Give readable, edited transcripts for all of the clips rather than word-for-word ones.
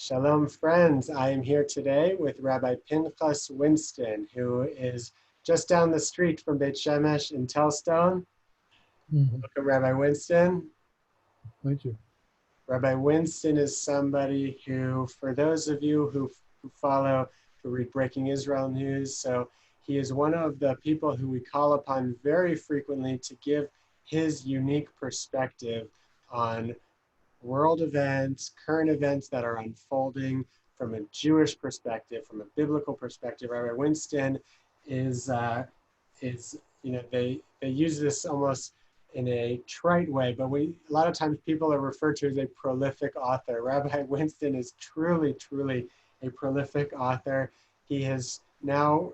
Shalom, friends. I am here today with Rabbi Pinchas Winston, who is just down the street from Beit Shemesh in Telstone. Welcome, Rabbi Winston. Thank you. Rabbi Winston is somebody who, for those of you who read Breaking Israel News, so he is one of the people who we call upon very frequently to give his unique perspective on world events, current events that are unfolding from a Jewish perspective, from a biblical perspective. Rabbi Winston is they use this almost in a trite way, but a lot of times people are referred to as a prolific author. Rabbi Winston is truly a prolific author. He has now,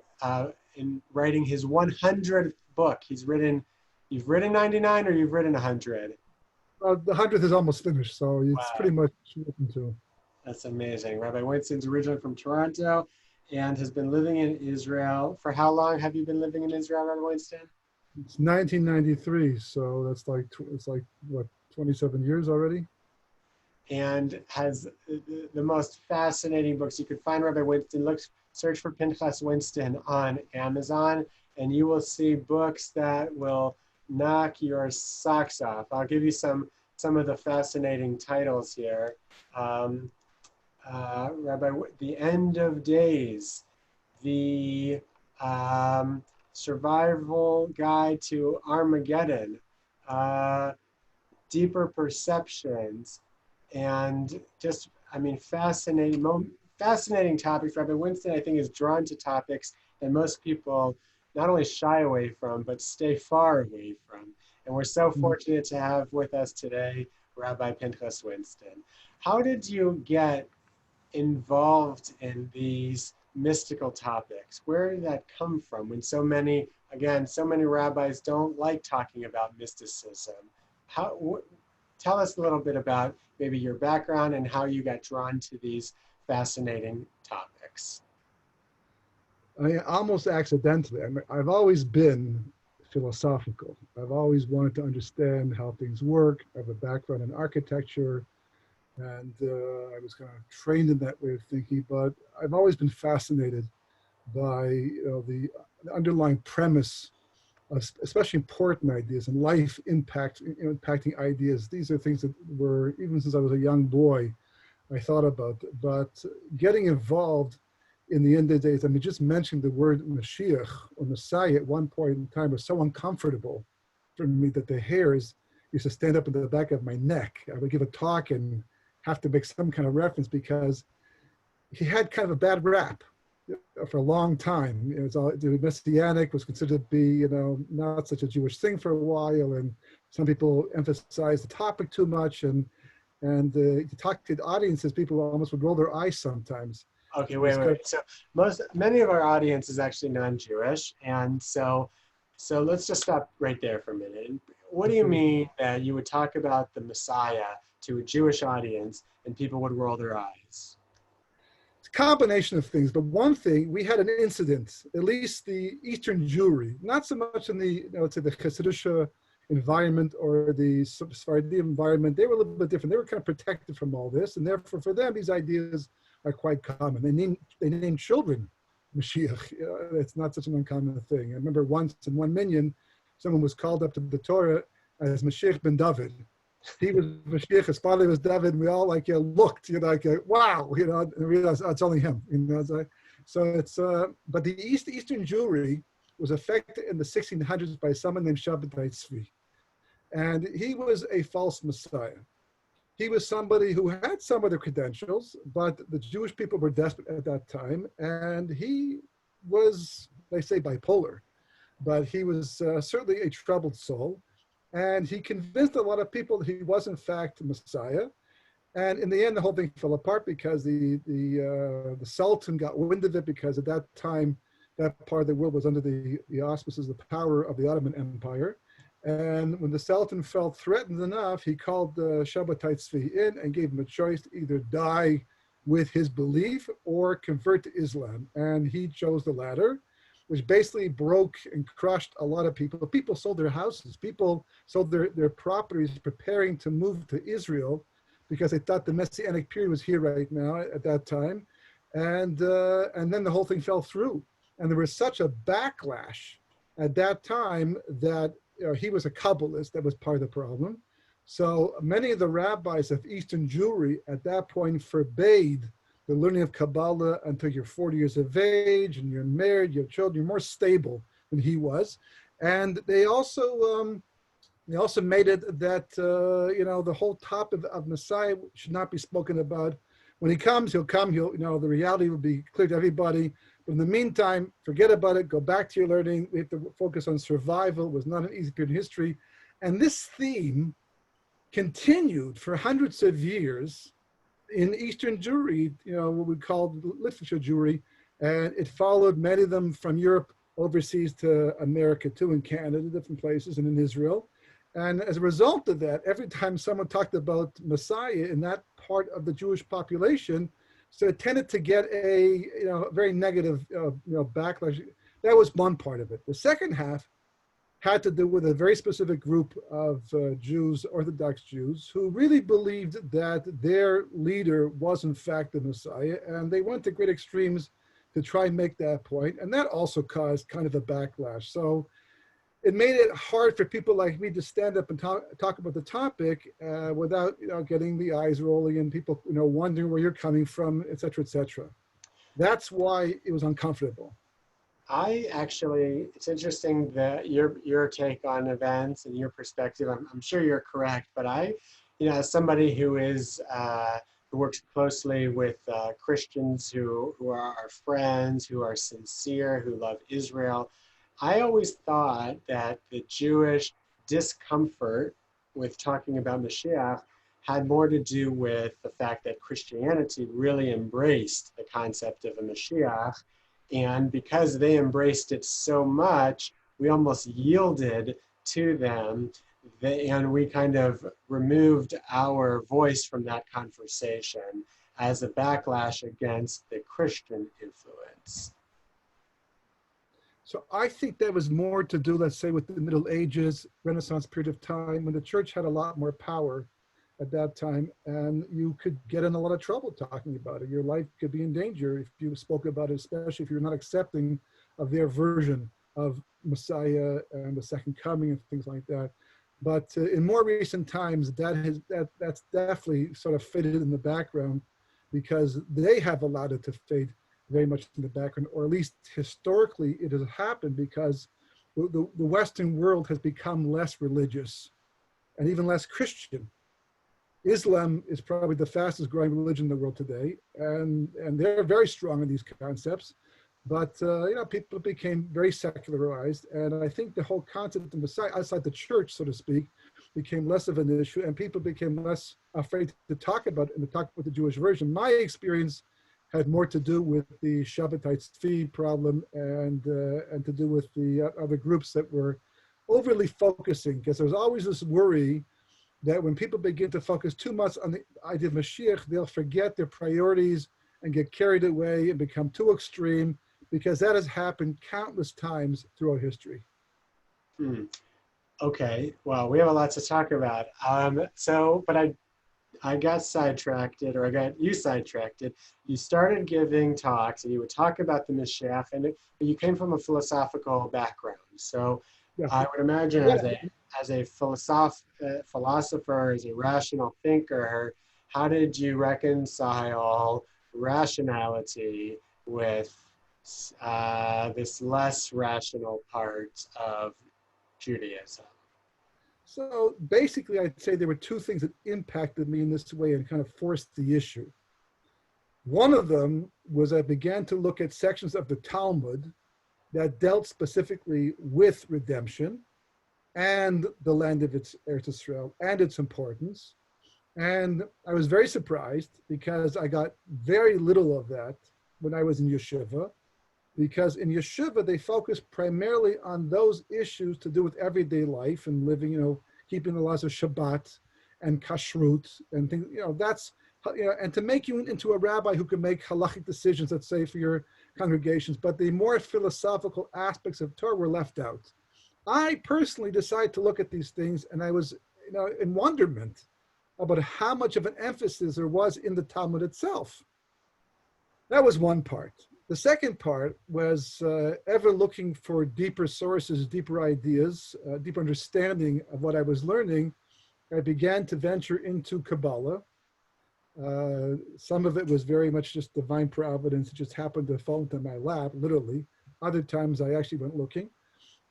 in writing his 100th book, you've written 99 or you've written 100? The 100th is almost finished, so it's Wow. pretty much written to. That's amazing. Rabbi Winston's originally from Toronto and has been living in Israel. For how long have you been living in Israel, Rabbi Winston? It's 1993, so that's what, 27 years already? And has the most fascinating books. You could find Rabbi Winston, search for Pinchas Winston on Amazon, and you will see books that will knock your socks off. I'll give you some of the fascinating titles here. Rabbi, The End of Days, The Survival Guide to Armageddon, Deeper Perceptions, and just, fascinating topics. Rabbi Winston, I think, is drawn to topics that most people not only shy away from, but stay far away from. And we're so fortunate to have with us today Rabbi Pinchas Winston. How did you get involved in these mystical topics? Where did that come from when so many rabbis don't like talking about mysticism? Tell us a little bit about maybe your background and how you got drawn to these fascinating topics. Almost accidentally. I've always been philosophical. I've always wanted to understand how things work. I have a background in architecture, and I was kind of trained in that way of thinking, but I've always been fascinated by the underlying premise of especially important ideas and life impacting ideas. These are things that were, even since I was a young boy, I thought about. But getting involved in the end of the days, just mentioning the word Mashiach or Messiah at one point in time was so uncomfortable for me that the hairs used to stand up in the back of my neck. I would give a talk and have to make some kind of reference because he had kind of a bad rap for a long time. The Messianic was considered to be, not such a Jewish thing for a while, and some people emphasized the topic too much, and you talk to audiences, people almost would roll their eyes sometimes. Okay, wait. So many of our audience is actually non-Jewish, and so let's just stop right there for a minute. What do you mean that you would talk about the Messiah to a Jewish audience and people would roll their eyes? It's a combination of things, but one thing, we had an incident, at least the Eastern Jewry, not so much in the, to the Hasidic environment or the Sephardi environment. They were a little bit different. They were kind of protected from all this, and therefore for them, these ideas are quite common. They named children Mashiach. It's not such an uncommon thing. I remember once in one minyan, someone was called up to the Torah as Mashiach ben David. He was Mashiach, his father was David, and we all looked, wow, and realized it's only him. So it's, but the Eastern Jewry was affected in the 1600s by someone named Shabbatai Tzvi. And he was a false Messiah. He was somebody who had some of the credentials, but the Jewish people were desperate at that time. And he was, they say, bipolar, but he was certainly a troubled soul. And he convinced a lot of people that he was, in fact, the Messiah. And in the end, the whole thing fell apart because the Sultan got wind of it, because at that time, that part of the world was under the auspices, the power of the Ottoman Empire. And when the Sultan felt threatened enough, he called Shabbatai Tzvi in and gave him a choice to either die with his belief or convert to Islam. And he chose the latter, which basically broke and crushed a lot of people. People sold their houses. People sold their properties preparing to move to Israel because they thought the Messianic period was here right now at that time. And then the whole thing fell through. And there was such a backlash at that time that he was a Kabbalist. That was part of the problem. So many of the rabbis of Eastern Jewry at that point forbade the learning of Kabbalah until you're 40 years of age and you're married, you have children, you're more stable than he was. And they also made it that, the whole topic of Messiah should not be spoken about. When he comes, he'll come, the reality will be clear to everybody. But in the meantime, forget about it, go back to your learning. We have to focus on survival. It was not an easy period in history. And this theme continued for hundreds of years in Eastern Jewry, what we call literature Jewry. And it followed many of them from Europe overseas to America too, in Canada, different places, and in Israel. And as a result of that, every time someone talked about Messiah in that part of the Jewish population, so it tended to get a very negative backlash. That was one part of it. The second half had to do with a very specific group of Jews, Orthodox Jews, who really believed that their leader was in fact the Messiah, and they went to great extremes to try and make that point, and that also caused kind of a backlash. So it made it hard for people like me to stand up and talk about the topic without getting the eyes rolling and people wondering where you're coming from, et cetera, et cetera. That's why it was uncomfortable. It's interesting that your take on events and your perspective, I'm sure you're correct, but as somebody who works closely with Christians who are our friends, who are sincere, who love Israel, I always thought that the Jewish discomfort with talking about Mashiach had more to do with the fact that Christianity really embraced the concept of a Mashiach. And because they embraced it so much, we almost yielded to them. And we kind of removed our voice from that conversation as a backlash against the Christian influence. So I think that was more to do, let's say, with the Middle Ages, Renaissance period of time, when the church had a lot more power at that time, and you could get in a lot of trouble talking about it. Your life could be in danger if you spoke about it, especially if you're not accepting of their version of Messiah and the second coming and things like that. But in more recent times, that's definitely sort of faded in the background because they have allowed it to fade very much in the background, or at least historically it has happened because the Western world has become less religious and even less Christian. Islam is probably the fastest growing religion in the world today, and they're very strong in these concepts. But people became very secularized, and I think the whole concept of Messiah outside the church, so to speak, became less of an issue, and people became less afraid to talk about it and to talk about the Jewish version. My experience had more to do with the Shabbatite feed problem and to do with the other groups that were overly focusing, because there was always this worry that when people begin to focus too much on the idea of Mashiach, they'll forget their priorities and get carried away and become too extreme, because that has happened countless times throughout history. Okay, well, we have a lot to talk about. But I got sidetracked, or I got you sidetracked. You started giving talks, and you would talk about the Mashiach, and you came from a philosophical background. So yeah. I would imagine as a philosopher, as a rational thinker, how did you reconcile rationality with this less rational part of Judaism? So basically, I'd say there were two things that impacted me in this way and kind of forced the issue. One of them was I began to look at sections of the Talmud that dealt specifically with redemption and the land of its Eretz Israel and its importance. And I was very surprised because I got very little of that when I was in yeshiva, because in yeshiva, they focus primarily on those issues to do with everyday life and living, keeping the laws of Shabbat and kashrut and things, and to make you into a rabbi who can make halachic decisions, let's say, for your congregations, but the more philosophical aspects of Torah were left out. I personally decided to look at these things, and I was, in wonderment about how much of an emphasis there was in the Talmud itself. That was one part. The second part was ever looking for deeper sources, deeper ideas, deeper understanding of what I was learning. I began to venture into Kabbalah. Some of it was very much just divine providence. It just happened to fall into my lap, literally. Other times I actually went looking.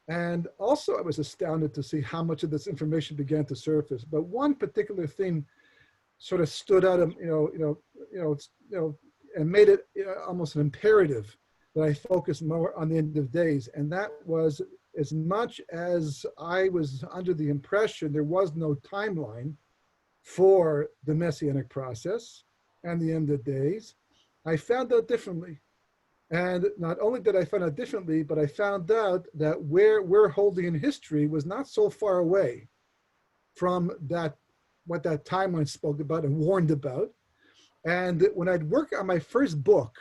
And also I was astounded to see how much of this information began to surface. But one particular thing sort of stood out, and made it almost an imperative that I focus more on the end of days. And that was, as much as I was under the impression there was no timeline for the Messianic process and the end of days, I found out differently. And not only did I find out differently, but I found out that where we're holding in history was not so far away from that, what that timeline spoke about and warned about. And when I'd work on my first book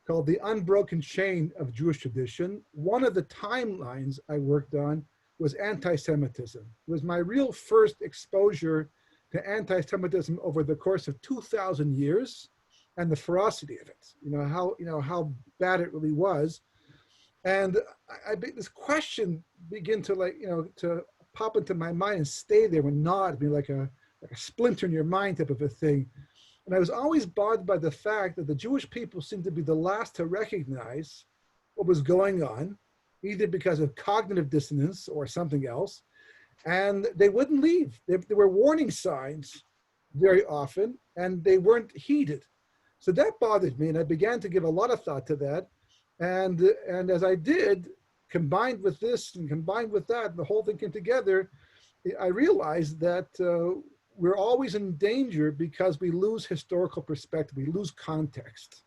called The Unbroken Chain of Jewish Tradition, one of the timelines I worked on was anti-Semitism. It was my real first exposure to anti-Semitism over the course of 2,000 years and the ferocity of it, how bad it really was. And this question began to to pop into my mind and stay there and gnaw at me like a splinter in your mind type of a thing. And I was always bothered by the fact that the Jewish people seemed to be the last to recognize what was going on, either because of cognitive dissonance or something else. And they wouldn't leave. There were warning signs very often, and they weren't heeded. So that bothered me, and I began to give a lot of thought to that. And as I did, combined with this and combined with that, the whole thing came together, I realized that we're always in danger because we lose historical perspective, we lose context.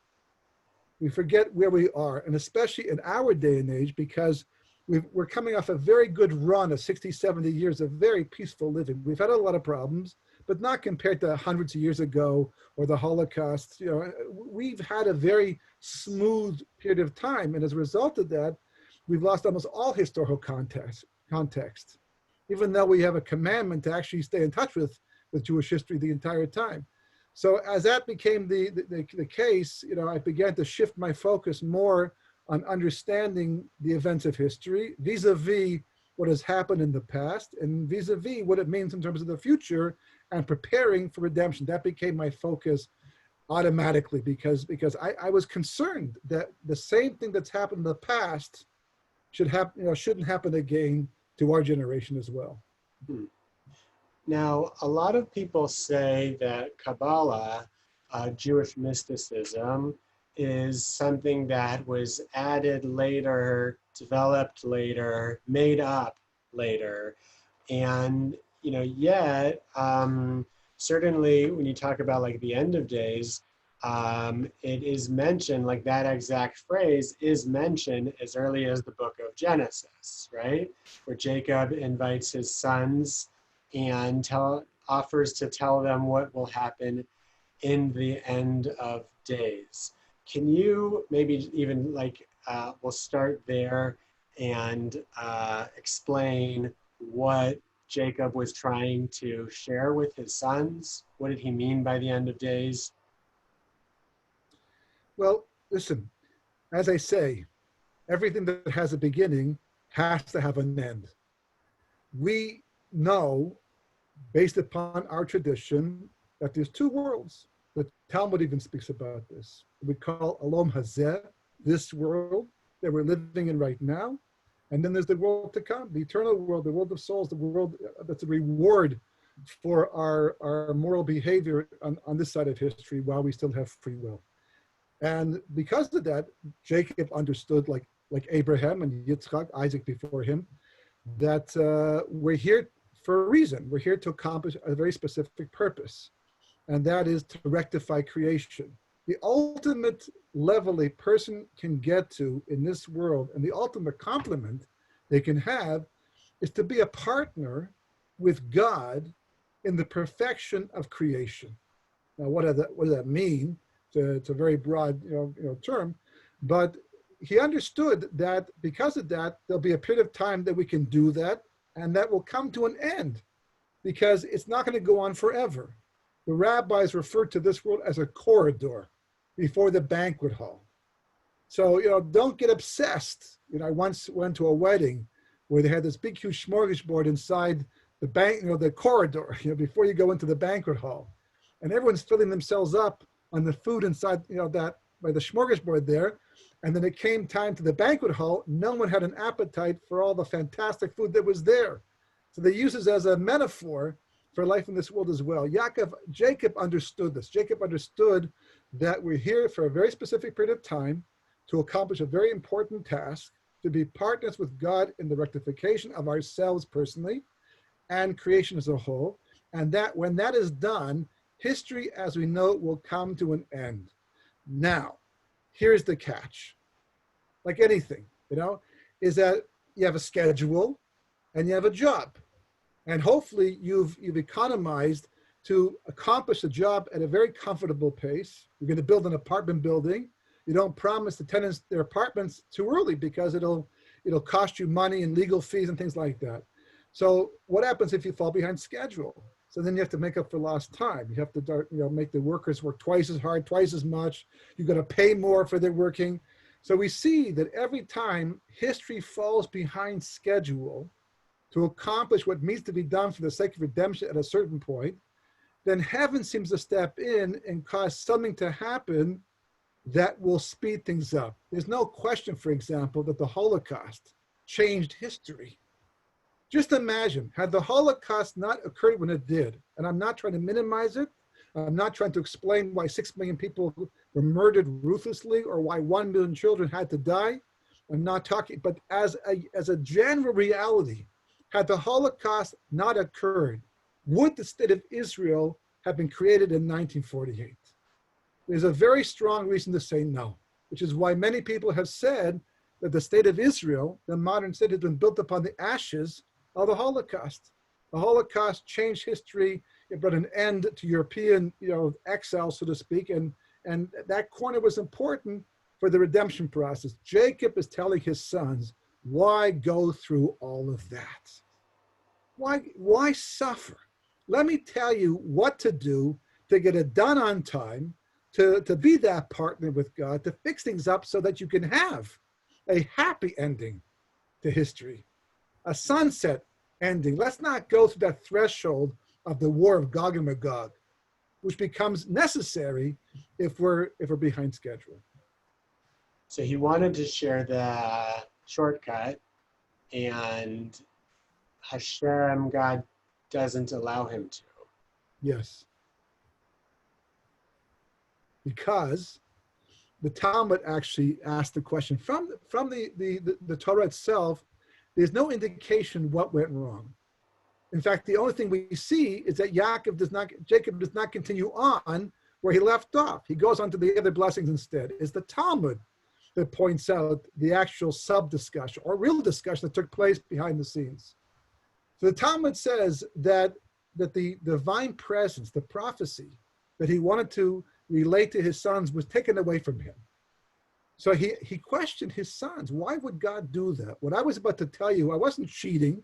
We forget where we are, and especially in our day and age, because we're coming off a very good run of 60, 70 years of very peaceful living. We've had a lot of problems, but not compared to hundreds of years ago or the Holocaust. We've had a very smooth period of time, and as a result of that, we've lost almost all historical context, even though we have a commandment to actually stay in touch with Jewish history the entire time. So as that became the case, I began to shift my focus more on understanding the events of history vis-a-vis what has happened in the past and vis-a-vis what it means in terms of the future and preparing for redemption. That became my focus automatically because I was concerned that the same thing that's happened in the past shouldn't happen again to our generation as well. Now, a lot of people say that Kabbalah, Jewish mysticism, is something that was added later, developed later, made up later. And, yet, certainly when you talk about like the end of days, it is mentioned, like that exact phrase is mentioned as early as the book of Genesis, right? Where Jacob invites his sons and offers to tell them what will happen in the end of days. Can you maybe even we'll start there and explain what Jacob was trying to share with his sons? What did he mean by the end of days? Well, listen, as I say, everything that has a beginning has to have an end. We know, based upon our tradition, that there's two worlds. The Talmud even speaks about this. We call Olam Hazeh, this world that we're living in right now. And then there's the world to come, the eternal world, the world of souls, the world that's a reward for our moral behavior on this side of history while we still have free will. And because of that, Jacob understood, like Abraham and Yitzchak, Isaac before him, that we're here for a reason. We're here to accomplish a very specific purpose, and that is to rectify creation. The ultimate level a person can get to in this world, and the ultimate compliment they can have, is to be a partner with God in the perfection of creation. Now, what does that mean? It's a very broad term, but he understood that because of that, there'll be a period of time that we can do that, and that will come to an end because it's not going to go on forever. The rabbis referred to this world as a corridor before the banquet hall. So, don't get obsessed. I once went to a wedding where they had this big, huge smorgasbord inside the corridor, before you go into the banquet hall. And everyone's filling themselves up on the food inside, that by the smorgasbord there. And then it came time to the banquet hall. No one had an appetite for all the fantastic food that was there. So they use this as a metaphor for life in this world as well. Jacob understood this. Jacob understood that we're here for a very specific period of time to accomplish a very important task, to be partners with God in the rectification of ourselves personally and creation as a whole. And that when that is done, history as we know it will come to an end. Now, here's the catch. Like anything, is that you have a schedule and you have a job. And hopefully you've economized to accomplish the job at a very comfortable pace. You're going to build an apartment building. You don't promise the tenants their apartments too early because it'll cost you money and legal fees and things like that. So what happens if you fall behind schedule? So then you have to make up for lost time. You have to make the workers work twice as hard, twice as much. You've got to pay more for their working. So we see that every time history falls behind schedule to accomplish what needs to be done for the sake of redemption at a certain point, then heaven seems to step in and cause something to happen that will speed things up. There's no question, for example, that the Holocaust changed history. Just imagine, had the Holocaust not occurred when it did, and I'm not trying to minimize it, I'm not trying to explain why 6 million people were murdered ruthlessly or why 1 million children had to die. I'm not talking, but as a general reality, had the Holocaust not occurred, would the state of Israel have been created in 1948? There's a very strong reason to say no, which is why many people have said that the state of Israel, the modern state, has been built upon the ashes of the Holocaust. The Holocaust changed history. It brought an end to European, exile, so to speak, and that corner was important for the redemption process. Jacob is telling his sons, why go through all of that? Why suffer? Let me tell you what to do to get it done on time, to be that partner with God, to fix things up so that you can have a happy ending to history, a sunset ending. Let's not go through that threshold of the war of Gog and Magog, which becomes necessary if we're behind schedule. So he wanted to share the shortcut, and Hashem, God, doesn't allow him to. Yes. Because the Talmud actually asked the question from the Torah itself. There's no indication what went wrong. In fact, the only thing we see is that Jacob does not continue on where he left off. He goes on to the other blessings instead. It's the Talmud that points out the actual sub-discussion or real discussion that took place behind the scenes. So the Talmud says that the divine presence, the prophecy that he wanted to relate to his sons was taken away from him. So he questioned his sons. Why would God do that? What I was about to tell you, I wasn't cheating.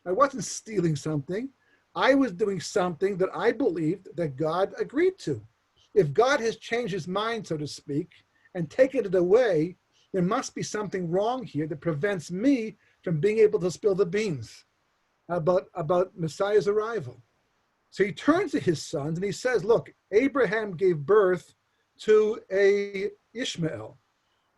I wasn't stealing something. I was doing something that I believed that God agreed to. If God has changed his mind, so to speak, and taken it away, there must be something wrong here that prevents me from being able to spill the beans about Messiah's arrival. So he turns to his sons and he says, look, Abraham gave birth to a Ishmael,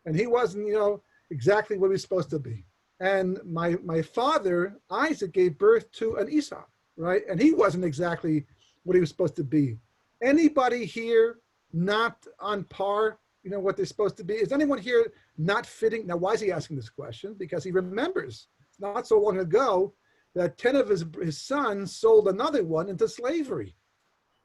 and he wasn't, exactly what he was supposed to be. And my father, Isaac, gave birth to an Esau, right? And he wasn't exactly what he was supposed to be. Anybody here not on par, what they're supposed to be? Is anyone here not fitting? Now, why is he asking this question? Because he remembers it's not so long ago that 10 of his sons sold another one into slavery.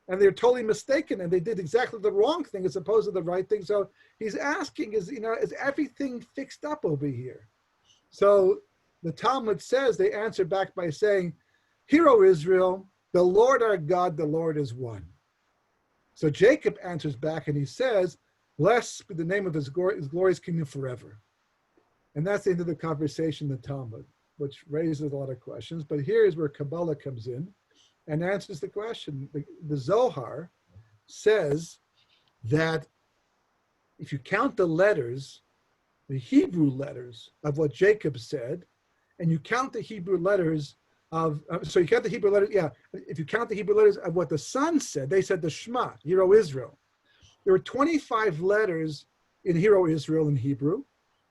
And they're totally mistaken, and they did exactly the wrong thing as opposed to the right thing. So he's asking, is everything fixed up over here? So the Talmud says, they answer back by saying, "Hear, O Israel, the Lord our God, the Lord is one." So Jacob answers back and he says, "Blessed be the name of his glorious kingdom forever." And that's the end of the conversation in the Talmud, which raises a lot of questions. But here is where Kabbalah comes in and answers the question. The Zohar says that if you count the letters, the Hebrew letters of what Jacob said, and you count the Hebrew letters of, so you count the Hebrew letters, yeah, if you count the Hebrew letters of what the son said, they said the Shema, Hear, O Israel. There were 25 letters in Hear, O Israel in Hebrew,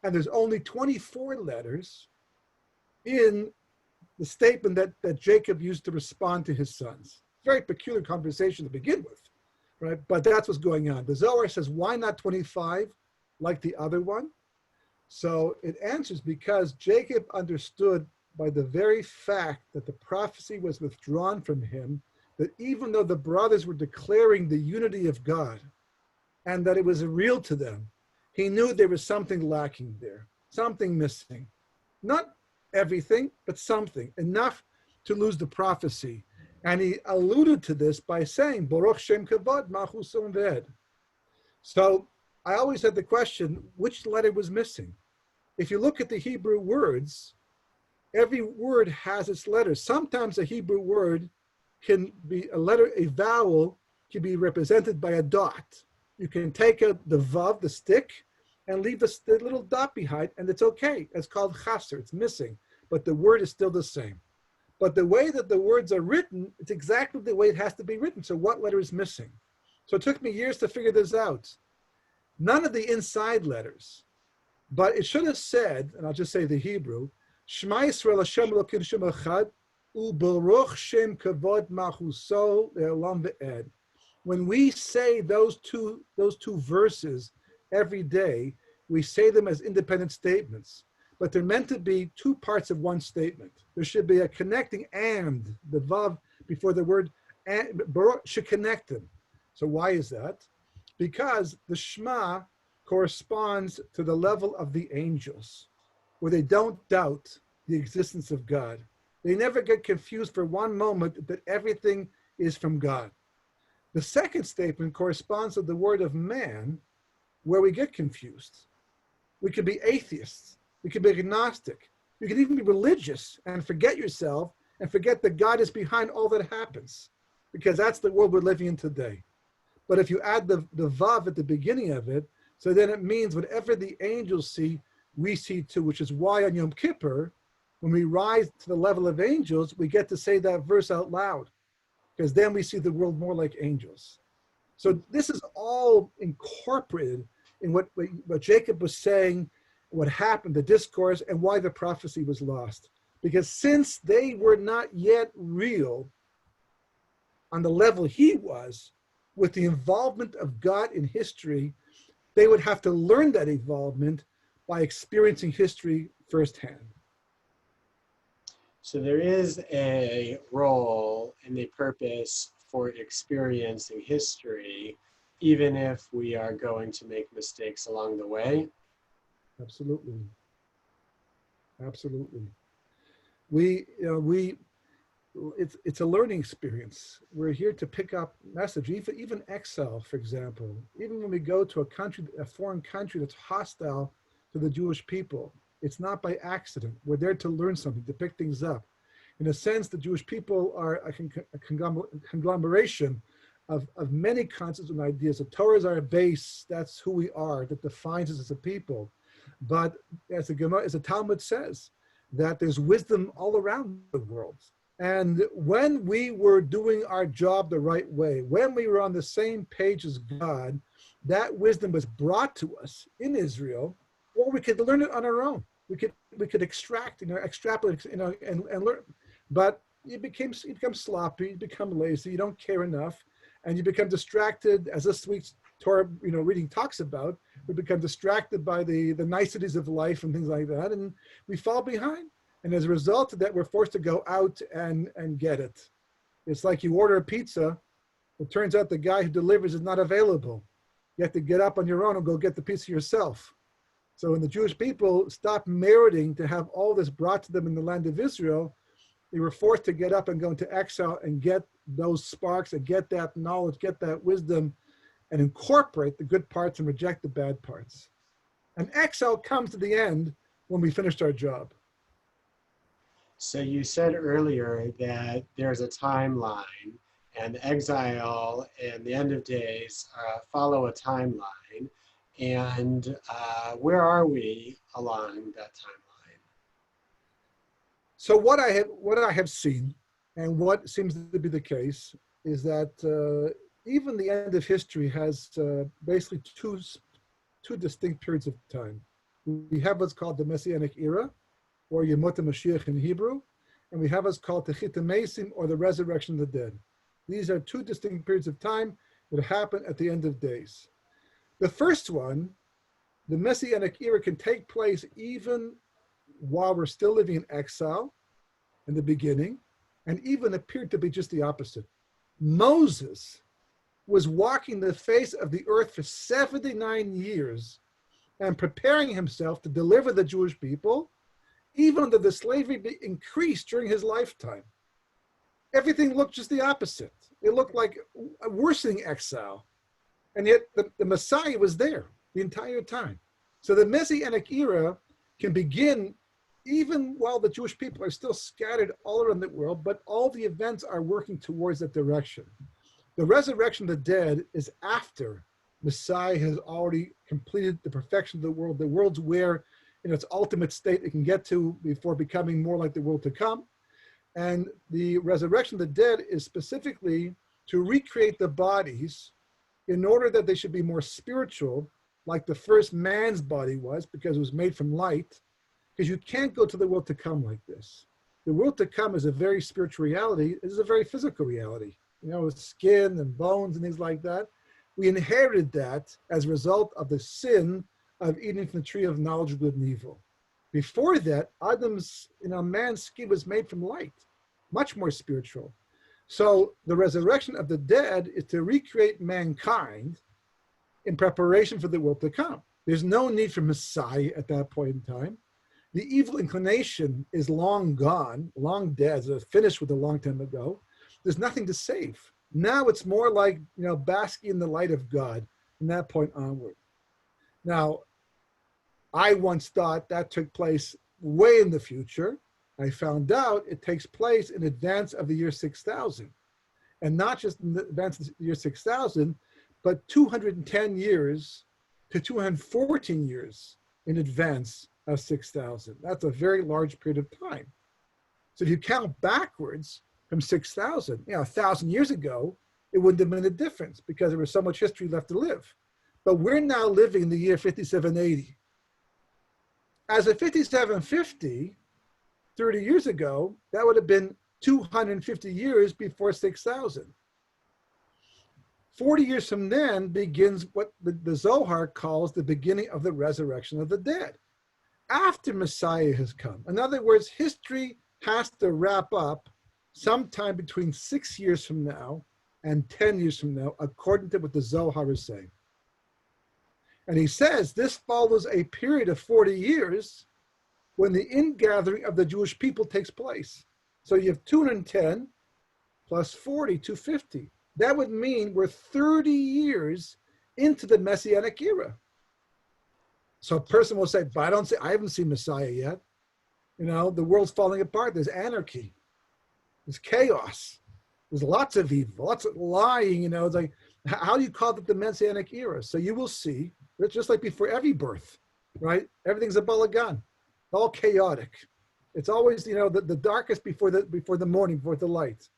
and there's only 24 letters in the statement that Jacob used to respond to his sons. Very peculiar conversation to begin with, right? But that's what's going on. The Zohar says, why not 25 like the other one? So it answers because Jacob understood by the very fact that the prophecy was withdrawn from him, that even though the brothers were declaring the unity of God and that it was real to them, he knew there was something lacking there, something missing. Not everything, but something, enough to lose the prophecy. And he alluded to this by saying, Baruch Shem Kavod, Machusom Ved. So I always had the question, which letter was missing? If you look at the Hebrew words, every word has its letters. Sometimes a Hebrew word can be a letter, a vowel can be represented by a dot. You can take out the vav, the stick, and leave the little dot behind, and it's okay. It's called chaser, it's missing, but the word is still the same. But the way that the words are written, it's exactly the way it has to be written. So what letter is missing? So it took me years to figure this out. None of the inside letters, but it should have said, and I'll just say the Hebrew, Shema Yisrael Hashem Elokeinu Hashem Echad, U'Baruch Shem Kavod Machuso Le'olam Ve'ed. When we say those two verses every day, we say them as independent statements, but they're meant to be two parts of one statement. There should be a connecting and, the vav before the word and should connect them. So why is that? Because the Shema corresponds to the level of the angels, where they don't doubt the existence of God. They never get confused for one moment that everything is from God. The second statement corresponds to the word of man, where we get confused. We could be atheists. We could be agnostic. You can even be religious and forget yourself and forget that God is behind all that happens, because that's the world we're living in today. But if you add the vav at the beginning of it, so then it means whatever the angels see, we see too, which is why on Yom Kippur, when we rise to the level of angels, we get to say that verse out loud, because then we see the world more like angels. So this is all incorporated in what Jacob was saying, what happened, the discourse, and why the prophecy was lost. Because since they were not yet real on the level he was, with the involvement of God in history, they would have to learn that involvement by experiencing history firsthand. So there is a role and a purpose for experiencing history, even if we are going to make mistakes along the way. Absolutely. Absolutely. It's a learning experience. We're here to pick up message, even exile, for example. Even when we go to a foreign country that's hostile to the Jewish people, it's not by accident. We're there to learn something, to pick things up. In a sense, the Jewish people are a conglomeration of many concepts and ideas. The Torah is our base. That's who we are. That defines us as a people. But as the Talmud says, that there's wisdom all around the world. And when we were doing our job the right way, when we were on the same page as God, that wisdom was brought to us in Israel, or we could learn it on our own. We could extract, extrapolate, and learn. But you become sloppy, you become lazy, you don't care enough, and you become distracted, as this week's Torah, reading talks about. We become distracted by the niceties of life and things like that, and we fall behind. And as a result of that, we're forced to go out and get it. It's like you order a pizza. It turns out the guy who delivers is not available. You have to get up on your own and go get the pizza yourself. So when the Jewish people stopped meriting to have all this brought to them in the land of Israel, they were forced to get up and go into exile and get those sparks and get that knowledge, get that wisdom, and incorporate the good parts and reject the bad parts. And exile comes to the end when we finished our job. So you said earlier that there's a timeline and the exile and the end of days follow a timeline. And where are we along that timeline? So what I have seen, and what seems to be the case, is that even the end of history has basically two distinct periods of time. We have what's called the Messianic era, or Yemot HaMashiach in Hebrew, and we have what's called the Chit HaMesim, or the resurrection of the dead. These are two distinct periods of time that happen at the end of days. The first one, the Messianic era, can take place even while we're still living in exile in the beginning, and even appeared to be just the opposite. Moses was walking the face of the earth for 79 years and preparing himself to deliver the Jewish people, even though the slavery increased during his lifetime. Everything looked just the opposite. It looked like a worsening exile. And yet the Messiah was there the entire time. So the Messianic era can begin even while the Jewish people are still scattered all around the world, but all the events are working towards that direction. The resurrection of the dead is after Messiah has already completed the perfection of the world's where in its ultimate state it can get to before becoming more like the world to come. And the resurrection of the dead is specifically to recreate the bodies in order that they should be more spiritual, like the first man's body was, because it was made from light, because you can't go to the world to come like this. The world to come is a very spiritual reality. It is a very physical reality, with skin and bones and things like that. We inherited that as a result of the sin of eating from the tree of knowledge of good and evil. Before that, Adam's, man's skin was made from light, much more spiritual. So the resurrection of the dead is to recreate mankind in preparation for the world to come. There's no need for Messiah at that point in time. The evil inclination is long gone, long dead, so finished with a long time ago. There's nothing to save. Now it's more like, basking in the light of God from that point onward. Now, I once thought that took place way in the future. I found out it takes place in advance of the year 6000. And not just in advance of the year 6000, but 210 years to 214 years in advance of 6000. That's a very large period of time. So if you count backwards from 6000, 1,000 years ago, it wouldn't have been a difference because there was so much history left to live. But we're now living in the year 5780. As of 5750, 30 years ago, that would have been 250 years before 6000. 40 years from then begins what the Zohar calls the beginning of the resurrection of the dead, after Messiah has come. In other words, history has to wrap up sometime between 6 years from now and 10 years from now, according to what the Zohar is saying. And he says this follows a period of 40 years when the ingathering of the Jewish people takes place. So you have 210 plus 40, 250. That would mean we're 30 years into the Messianic era. So a person will say, but I haven't seen Messiah yet. The world's falling apart. There's anarchy. There's chaos. There's lots of evil, lots of lying. It's like, how do you call it the Messianic era? So you will see, it's just like before every birth, right? Everything's a balagan, all chaotic. It's always, the darkest before the morning, before the light.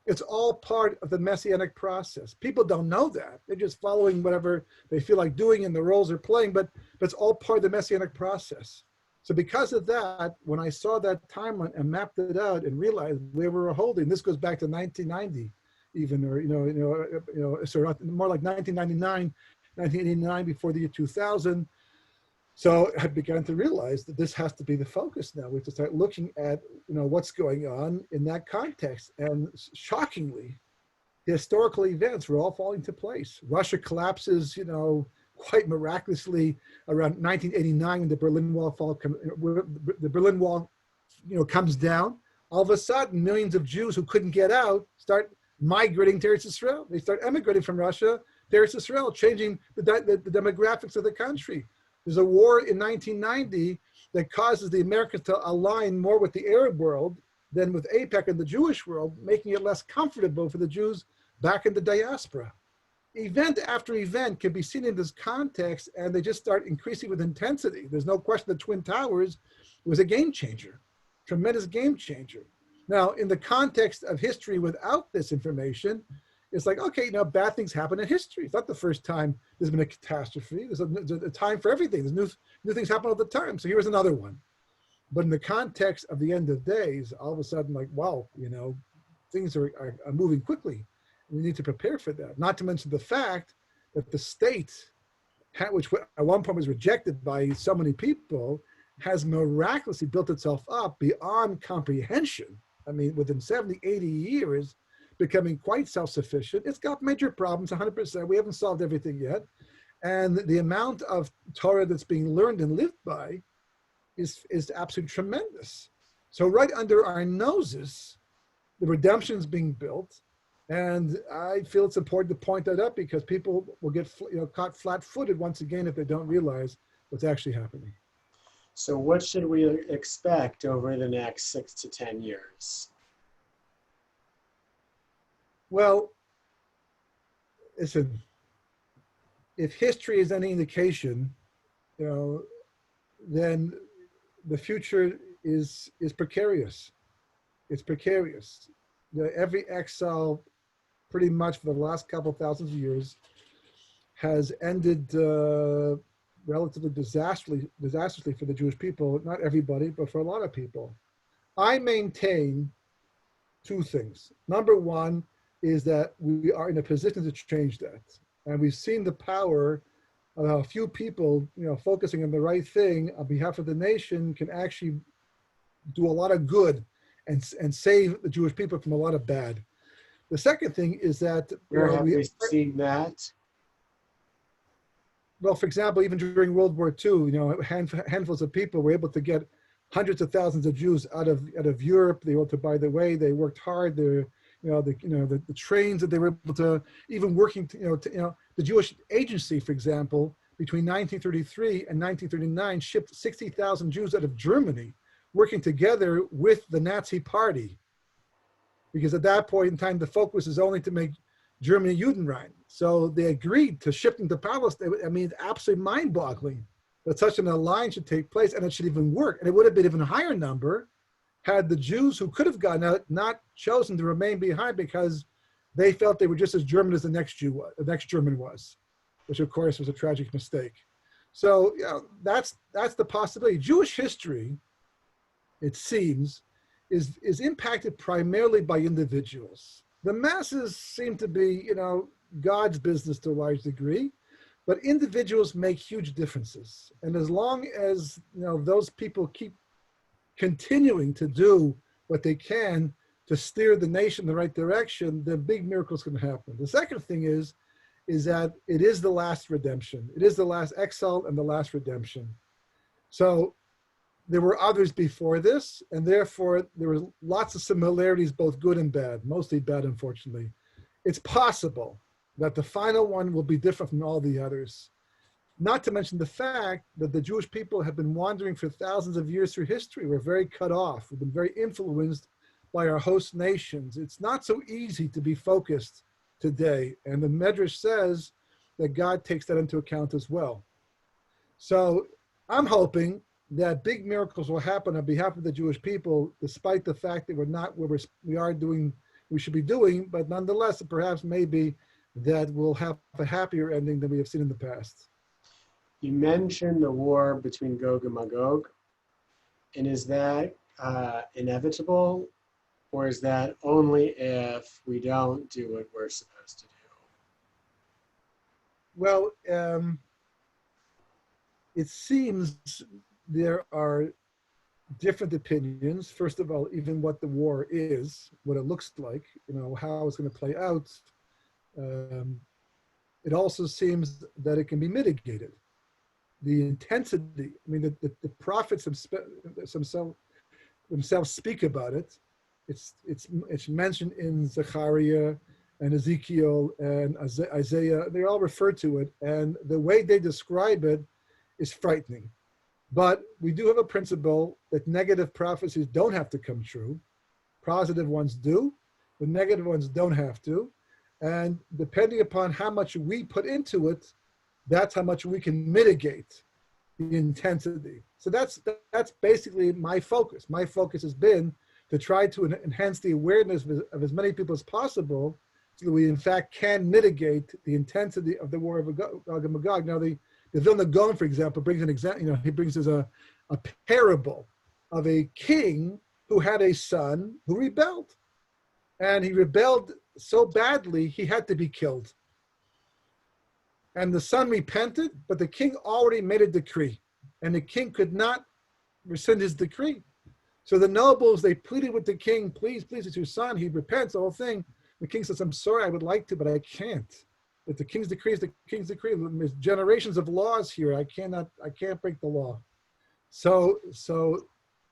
It's all part of the Messianic process. People don't know that. They're just following whatever they feel like doing and the roles they're playing, but it's all part of the Messianic process. So because of that, when I saw that timeline and mapped it out and realized where we were holding, this goes back to 1990 even, or, so more like 1999, 1989 before the year 2000. So I began to realize that this has to be the focus now. We have to start looking at, what's going on in that context. And shockingly, the historical events were all falling to place. Russia collapses, quite miraculously around 1989 when the Berlin Wall comes down. All of a sudden, millions of Jews who couldn't get out start migrating to Eretz Israel. They start emigrating from Russia to Eretz Israel, changing the demographics of the country. There's a war in 1990 that causes the Americans to align more with the Arab world than with AIPAC and the Jewish world, making it less comfortable for the Jews back in the diaspora. Event after event can be seen in this context, and they just start increasing with intensity. There's no question the Twin Towers was a game changer, tremendous game changer. Now, in the context of history without this information, it's like, okay, bad things happen in history. It's not the first time there's been a catastrophe. There's a time for everything. There's new things happen all the time. So here's another one. But in the context of the end of days, all of a sudden, like, wow, things are moving quickly. We need to prepare for that. Not to mention the fact that the state, which at one point was rejected by so many people, has miraculously built itself up beyond comprehension. I mean, within 70, 80 years, becoming quite self-sufficient. It's got major problems, 100%. We haven't solved everything yet. And the amount of Torah that's being learned and lived by is absolutely tremendous. So right under our noses, the redemption is being built. And I feel it's important to point that out because people will get caught flat-footed once again if they don't realize what's actually happening. So what should we expect over the next 6 to 10 years? Well, listen, if history is any indication, then the future is precarious. It's precarious. Every exile, pretty much for the last couple thousands of years, has ended relatively disastrously for the Jewish people. Not everybody, but for a lot of people. I maintain two things. Number one is that we are in a position to change that. And we've seen the power of how a few people, focusing on the right thing on behalf of the nation can actually do a lot of good and save the Jewish people from a lot of bad. The second thing is that where have we seen that? Well, for example, even during World War II, handfuls of people were able to get hundreds of thousands of Jews out of Europe. They were able to buy their way. They worked hard. The trains that they were able to, even working, the Jewish Agency, for example, between 1933 and 1939, shipped 60,000 Jews out of Germany, working together with the Nazi Party. Because at that point in time, the focus is only to make Germany Judenrein. So they agreed to ship them to Palestine. I mean, it's absolutely mind-boggling that such an alliance should take place, and it should even work. And it would have been an even higher number had the Jews who could have gotten out not chosen to remain behind because they felt they were just as German as the next German was, which of course was a tragic mistake. So that's the possibility. Jewish history, it seems, is impacted primarily by individuals. The masses seem to be, God's business to a large degree, but individuals make huge differences. And as long as, those people keep continuing to do what they can to steer the nation in the right direction, then big miracles can happen. The second thing is that it is the last redemption. It is the last exile and the last redemption. So there were others before this, and therefore there were lots of similarities, both good and bad, mostly bad, unfortunately. It's possible that the final one will be different from all the others. Not to mention the fact that the Jewish people have been wandering for thousands of years through history. We're very cut off. We've been very influenced by our host nations. It's not so easy to be focused today. And the Medrash says that God takes that into account as well. So I'm hoping that big miracles will happen on behalf of the Jewish people, despite the fact that we're not where we are doing, we should be doing, but nonetheless, perhaps maybe that we'll have a happier ending than we have seen in the past. You mentioned the war between Gog and Magog, and is that inevitable, or is that only if we don't do what we're supposed to do? Well, it seems there are different opinions. First of all, even what the war is, what it looks like, how it's going to play out. It also seems that it can be mitigated. The intensity, the prophets themselves speak about it. It's mentioned in Zechariah and Ezekiel and Isaiah. They all refer to it, and the way they describe it is frightening. But we do have a principle that negative prophecies don't have to come true. Positive ones do, but negative ones don't have to. And depending upon how much we put into it, that's how much we can mitigate the intensity. So that's basically my focus. My focus has been to try to enhance the awareness of as many people as possible, so that we in fact can mitigate the intensity of the war of Gog and Magog. Now the Vilna Gaon, for example, brings an example. He brings us a parable of a king who had a son who rebelled, and he rebelled so badly he had to be killed. And the son repented, but the king already made a decree, and the king could not rescind his decree. So the nobles, they pleaded with the king, please, it's your son, he repents, the whole thing. The king says, I'm sorry, I would like to, but I can't. If the king's decree is the king's decree, there's generations of laws here, I can't break the law. So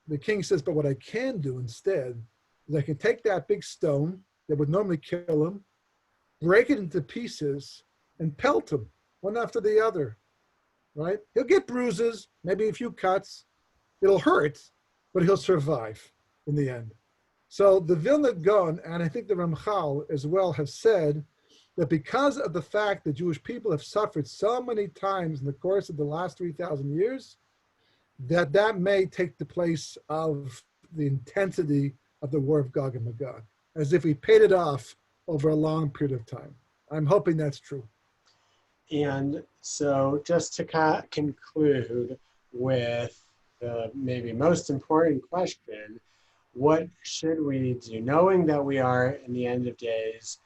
the king says, but what I can do instead is I can take that big stone that would normally kill him, break it into pieces, and pelt him one after the other, right? He'll get bruises, maybe a few cuts. It'll hurt, but he'll survive in the end. So the Vilna Gaon, and I think the Ramchal as well, have said that because of the fact that Jewish people have suffered so many times in the course of the last 3,000 years, that may take the place of the intensity of the war of Gog and Magog, as if we paid it off over a long period of time. I'm hoping that's true. And so just to conclude with the maybe most important question, what should we do? Knowing that we are in the end of days,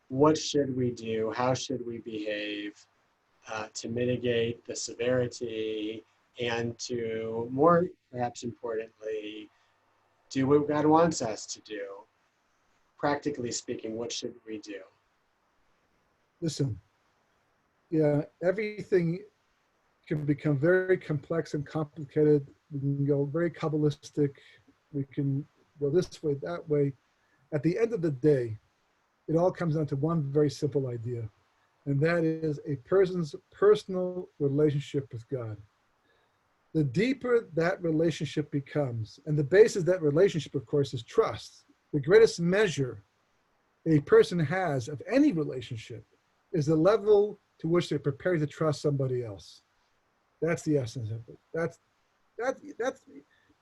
what should we do? How should we behave to mitigate the severity and to, more perhaps importantly, do what God wants us to do? Practically speaking, what should we do? Listen, yeah, everything can become very complex and complicated. We can go very Kabbalistic. We can go this way, that way. At the end of the day, it all comes down to one very simple idea, and that is a person's personal relationship with God. The deeper that relationship becomes, and the basis of that relationship, of course, is trust. The greatest measure a person has of any relationship is the level to which they're prepared to trust somebody else. That's the essence of it. That's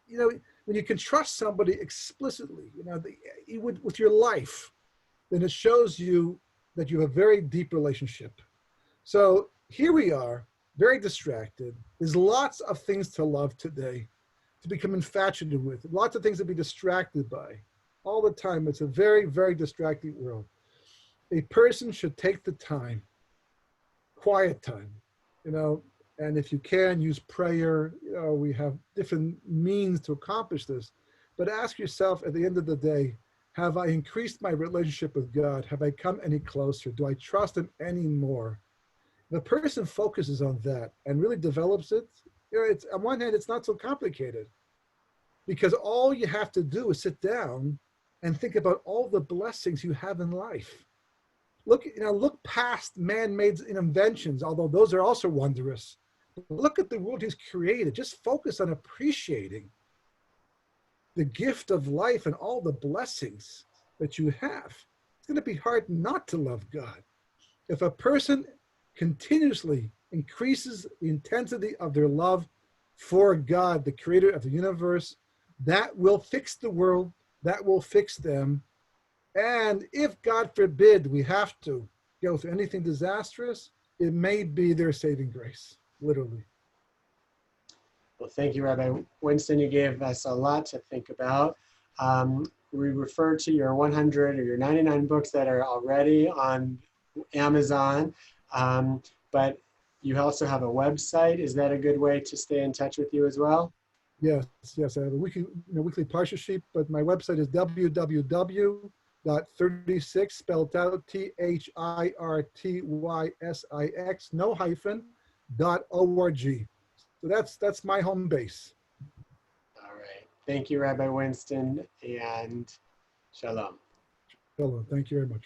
when you can trust somebody explicitly, with your life, then it shows you that you have a very deep relationship. So here we are, very distracted. There's lots of things to love today, to become infatuated with, lots of things to be distracted by all the time. It's a very, very distracting world. A person should take the time, quiet time, and if you can, use prayer. We have different means to accomplish this, but ask yourself at the end of the day, have I increased my relationship with God? Have I come any closer? Do I trust him any more? If a person focuses on that and really develops it, it's, on one hand, it's not so complicated, because all you have to do is sit down and think about all the blessings you have in life. Look past man-made inventions, although those are also wondrous. Look at the world he's created. Just focus on appreciating the gift of life and all the blessings that you have. It's going to be hard not to love God. If a person continuously increases the intensity of their love for God, the creator of the universe, that will fix the world, that will fix them. And if, God forbid, we have to go through anything disastrous, it may be their saving grace, literally. Well, thank you, Rabbi Winston. You gave us a lot to think about. We refer to your 100 or your 99 books that are already on Amazon, but you also have a website. Is that a good way to stay in touch with you as well? Yes. I have a weekly parsha sheet, but my website is www.36, spelled out THIRTYSIX, no hyphen, .org. So that's my home base. All right. Thank you, Rabbi Winston, and shalom. Shalom. Thank you very much.